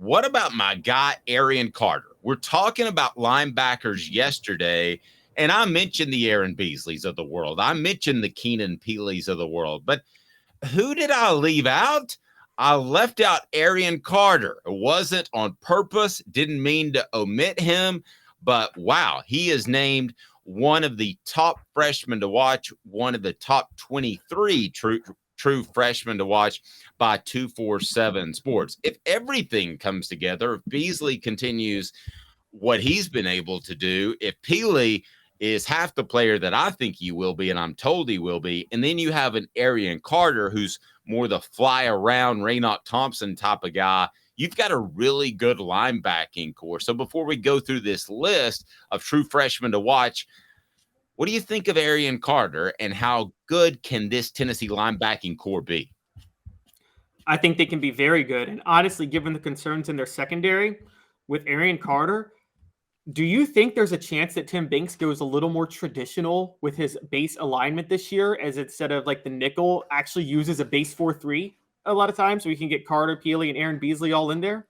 what about my guy, Arion Carter? We're talking about linebackers yesterday, and I mentioned the Aaron Beasleys of the world. I mentioned the Keenan Peeleys of the world, but who did I leave out? I left out Arion Carter. It wasn't on purpose, didn't mean to omit him, but wow, he is named one of the top freshmen to watch, one of the top 23 true freshmen to watch by 247 Sports. If everything comes together, if Beasley continues what he's been able to do, if Peely is half the player that I think he will be, and I'm told he will be, and then you have an Arion Carter who's more the fly around Raynaud Thompson type of guy, you've got a really good linebacking core. So before we go through this list of true freshmen to watch, what do you think of Arion Carter, and how good can this Tennessee linebacking core be? I think they can be very good. And honestly, given the concerns in their secondary with Arion Carter, do you think there's a chance that Tim Banks goes a little more traditional with his base alignment this year, as instead of like the nickel actually uses a base 4-3 a lot of times, so we can get Carter, Peely, and Aaron Beasley all in there?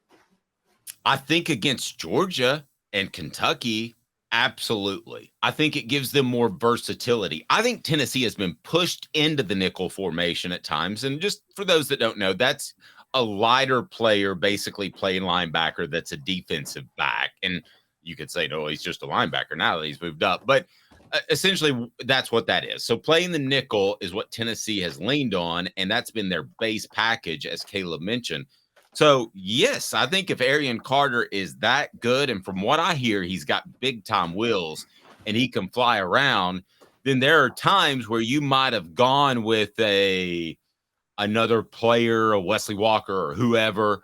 I think against Georgia and Kentucky, absolutely. I think it gives them more versatility. I think Tennessee has been pushed into the nickel formation at times. And just for those that don't know, that's a lighter player basically playing linebacker that's a defensive back. And you could say, no, he's just a linebacker now that he's moved up. But essentially, that's what that is. So playing the nickel is what Tennessee has leaned on, and that's been their base package, as Caleb mentioned. So, yes, I think if Arion Carter is that good, and from what I hear, he's got big-time wheels and he can fly around, then there are times where you might have gone with another player, a Wesley Walker or whoever,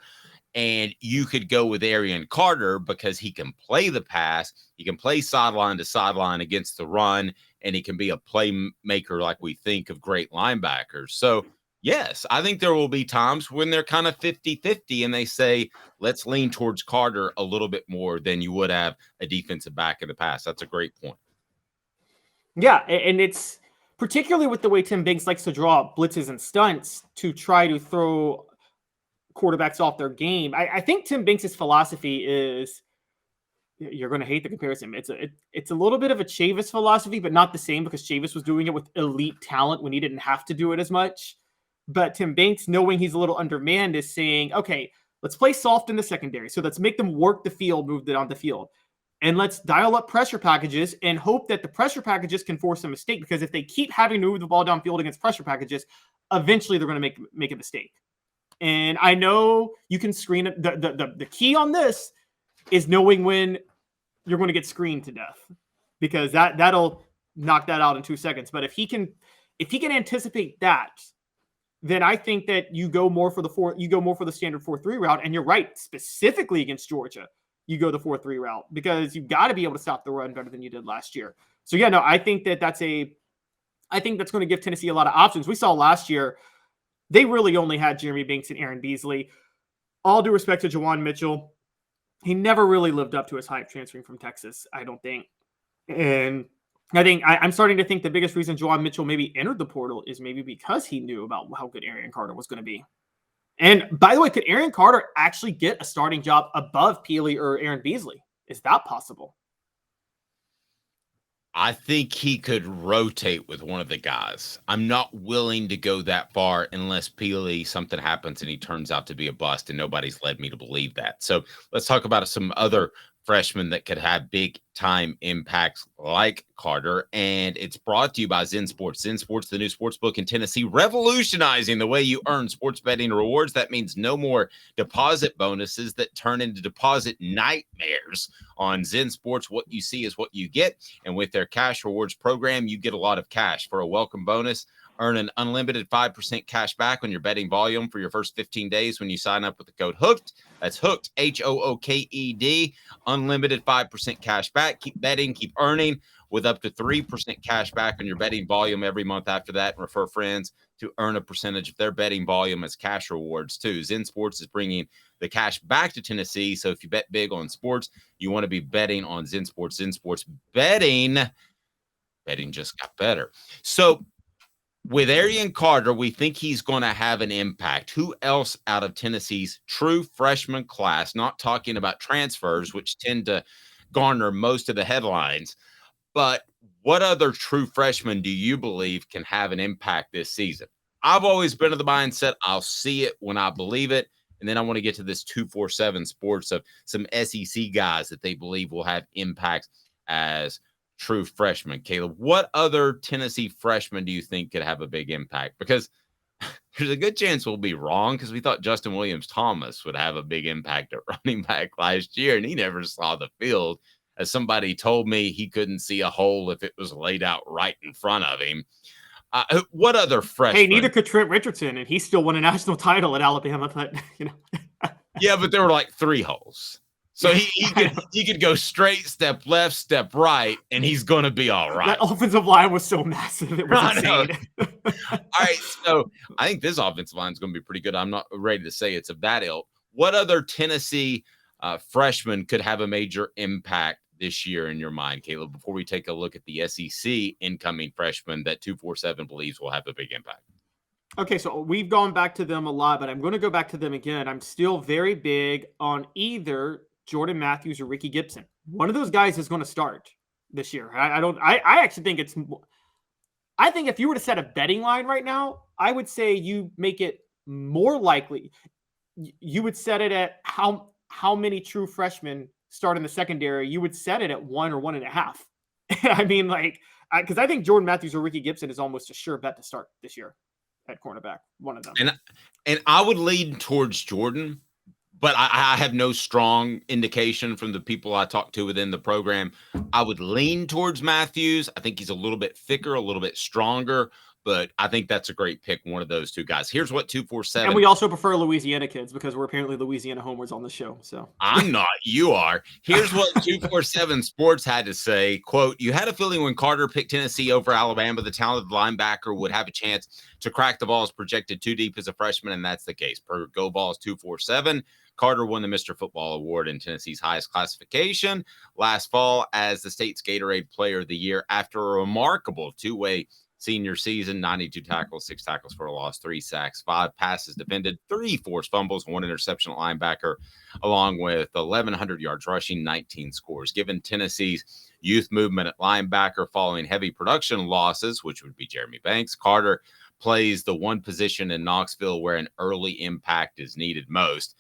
and you could go with Arion Carter because he can play the pass, he can play sideline to sideline against the run, and he can be a playmaker like we think of great linebackers. So, yes, I think there will be times when they're kind of 50-50 and they say, let's lean towards Carter a little bit more than you would have a defensive back in the past. That's a great point. Yeah, and it's particularly with the way Tim Banks likes to draw blitzes and stunts to try to throw quarterbacks off their game. I think Tim Banks' philosophy is, you're going to hate the comparison. It's a little bit of a Chavis philosophy, but not the same, because Chavis was doing it with elite talent when he didn't have to do it as much. But Tim Banks, knowing he's a little undermanned, is saying, okay, let's play soft in the secondary. So let's make them work the field, move it on the field. And let's dial up pressure packages and hope that the pressure packages can force a mistake, because if they keep having to move the ball downfield against pressure packages, eventually they're going to make a mistake. And I know you can screen it. The key on this is knowing when you're going to get screened to death, because that'll knock that out in 2 seconds. But if he can anticipate that, then I think that you go more for the standard 4-3 route. And you're right, specifically against Georgia, you go the 4-3 route, because you've got to be able to stop the run better than you did last year. So yeah, no, I think that's going to give Tennessee a lot of options. We saw last year, they really only had Jeremy Banks and Aaron Beasley. All due respect to Jawan Mitchell, he never really lived up to his hype transferring from Texas, I don't think. And I think I'm starting to think the biggest reason Jawan Mitchell maybe entered the portal is maybe because he knew about how good Arion Carter was going to be. And by the way, could Arion Carter actually get a starting job above Peely or Aaron Beasley? Is that possible? I think he could rotate with one of the guys. I'm not willing to go that far unless Peely, something happens and he turns out to be a bust, and nobody's led me to believe that. So let's talk about some other freshmen that could have big time impacts like Carter. And it's brought to you by Zen Sports. Zen Sports, the new sports book in Tennessee, revolutionizing the way you earn sports betting rewards. That means no more deposit bonuses that turn into deposit nightmares. On Zen Sports, what you see is what you get. And with their cash rewards program, you get a lot of cash. For a welcome bonus, earn an unlimited 5% cash back on your betting volume for your first 15 days when you sign up with the code HOOKED. That's HOOKED, HOOKED. Unlimited 5% cash back. Keep betting, keep earning with up to 3% cash back on your betting volume every month after that. And refer friends to earn a percentage of their betting volume as cash rewards too. Zen Sports is bringing the cash back to Tennessee. So if you bet big on sports, you want to be betting on Zen Sports. Zen Sports betting just got better. So with Arion Carter, we think he's going to have an impact. Who else out of Tennessee's true freshman class, not talking about transfers, which tend to garner most of the headlines, but what other true freshmen do you believe can have an impact this season? I've always been of the mindset I'll see it when I believe it. And then I want to get to this 247 sports of some SEC guys that they believe will have impacts as true freshmen. Caleb, what other Tennessee freshmen do you think could have a big impact? Because there's a good chance we'll be wrong, because we thought Justin Williams-Thomas would have a big impact at running back last year, and he never saw the field. As somebody told me, he couldn't see a hole if it was laid out right in front of him. What other freshmen? Hey, neither could Trent Richardson, and he still won a national title at Alabama. But Yeah, but there were like 3 holes. So he could go straight, step left, step right, and he's going to be all right. That offensive line was so massive. It was insane. All right, so I think this offensive line is going to be pretty good. I'm not ready to say it's of that ilk. What other Tennessee freshman could have a major impact this year in your mind, Caleb, before we take a look at the SEC incoming freshmen that 247 believes will have a big impact? Okay, so we've gone back to them a lot, but I'm going to go back to them again. I'm still very big on either Jordan Matthews or Ricky Gibson. One of those guys is going to start this year. I actually think I think if you were to set a betting line right now, I would say you make it more likely. You would set it at how many true freshmen start in the secondary. You would set it at 1 or 1.5. I mean, because I think Jordan Matthews or Ricky Gibson is almost a sure bet to start this year at cornerback, one of them. And I would lean towards Jordan, but I have no strong indication from the people I talked to within the program. I would lean towards Matthews. I think he's a little bit thicker, a little bit stronger, but I think that's a great pick, one of those 2 guys. Here's what 247. And we also prefer Louisiana kids because we're apparently Louisiana homers on the show. So I'm not. You are. Here's what 247 Sports had to say. Quote, "You had a feeling when Carter picked Tennessee over Alabama, the talented linebacker would have a chance to crack the balls projected too deep as a freshman, and that's the case. Per Go Balls 247, Carter won the Mr. Football Award in Tennessee's highest classification last fall as the state's Gatorade Player of the Year after a remarkable 2-way senior season, 92 tackles, 6 tackles for a loss, 3 sacks, 5 passes defended, 3 forced fumbles, 1 interception at linebacker, along with 1,100 yards rushing, 19 scores. Given Tennessee's youth movement at linebacker following heavy production losses, which would be Jeremy Banks, Carter plays the one position in Knoxville where an early impact is needed most.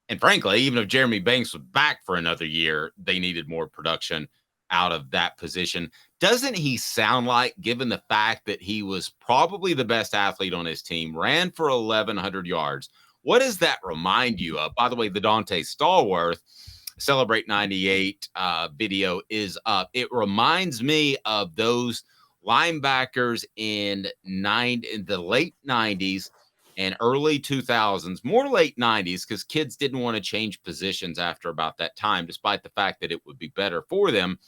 And frankly, even if Jeremy Banks was back for another year, they needed more production out of that position. Doesn't he sound like, given the fact that he was probably the best athlete on his team, ran for 1,100 yards? What does that remind you of? By the way, the Dante Stallworth Celebrate 98 video is up. It reminds me of those linebackers in the late 90s and early 2000s, more late 90s, because kids didn't want to change positions after about that time, despite the fact that it would be better for them.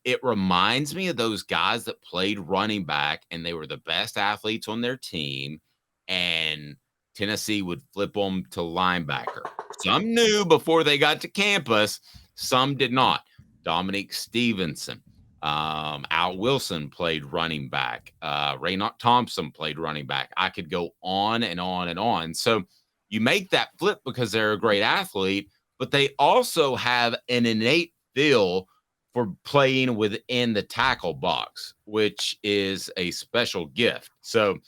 It reminds me of those guys that played running back and they were the best athletes on their team, and Tennessee would flip them to linebacker. Some knew before they got to campus, some did not. Dominique Stevenson, Al Wilson played running back. Raynoch Thompson played running back. I could go on and on and on. So you make that flip because they're a great athlete, but they also have an innate feel for playing within the tackle box, which is a special gift. So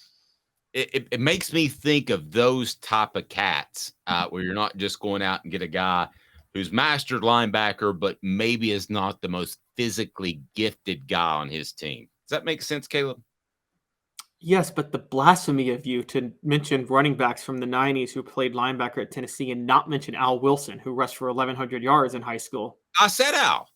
it makes me think of those type of cats where you're not just going out and get a guy who's mastered linebacker, but maybe is not the most physically gifted guy on his team. Does that make sense, Caleb? Yes, but the blasphemy of you to mention running backs from the 90s who played linebacker at Tennessee and not mention Al Wilson, who rushed for 1,100 yards in high school. I said Al.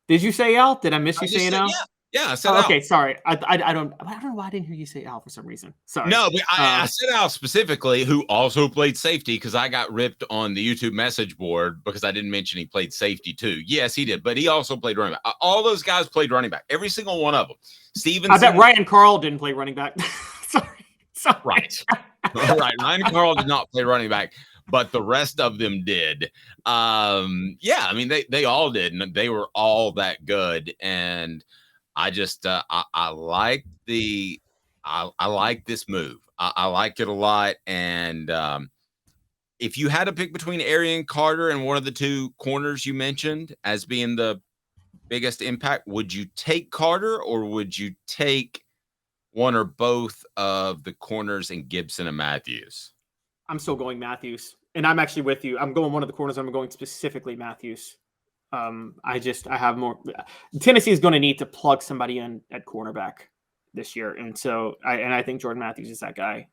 Did you say Al? Did I miss you saying Al? Yeah, I said Al. Okay, sorry. I don't know why I didn't hear you say Al for some reason. Sorry. No, but I said Al specifically, who also played safety, because I got ripped on the YouTube message board because I didn't mention he played safety too. Yes, he did, but he also played running back. All those guys played running back. Every single one of them. Stevenson. I bet Ryan Carl didn't play running back. Sorry. Right. Right. Ryan Carl did not play running back, but the rest of them did. Yeah, I mean, they all did, and they were all that good. And I just I like the I like this move. I like it a lot. And if you had to pick between Arion Carter and one of the two corners you mentioned as being the biggest impact, would you take Carter or would you take one or both of the corners in Gibson and Matthews? I'm still going Matthews, and I'm actually with you. I'm going one of the corners. I'm going specifically Matthews. I have more. Tennessee is going to need to plug somebody in at cornerback this year, and so I think Jordan Matthews is that guy.